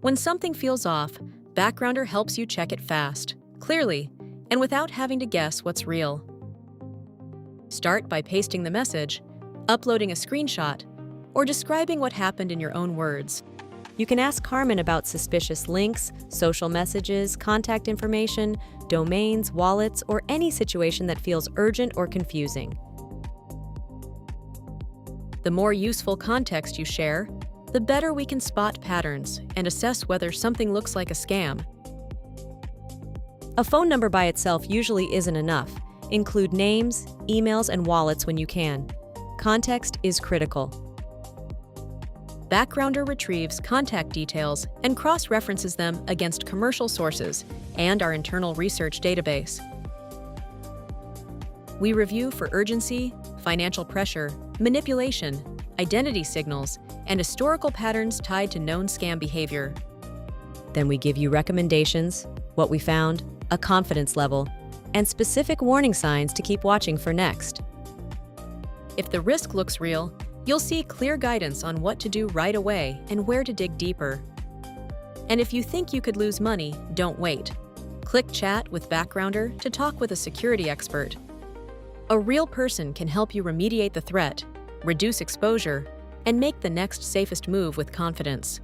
When something feels off, Backgrounder helps you check it fast, clearly, and without having to guess what's real. Start by pasting the message, uploading a screenshot, or describing what happened in your own words. You can ask Carmen about suspicious links, social messages, contact information, domains, wallets, or any situation that feels urgent or confusing. The more useful context you share, the better we can spot patterns and assess whether something looks like a scam. A phone number by itself usually isn't enough. Include names, emails, and wallets when you can. Context is critical. Backgrounder retrieves contact details and cross-references them against commercial sources and our internal research database. We review for urgency, financial pressure, manipulation, identity signals, and historical patterns tied to known scam behavior. Then we give you recommendations, what we found, a confidence level, and specific warning signs to keep watching for next. If the risk looks real, you'll see clear guidance on what to do right away and where to dig deeper. And if you think you could lose money, don't wait. Click Chat with Backgrounder to talk with a security expert. A real person can help you remediate the threat, reduce exposure, and make the next safest move with confidence.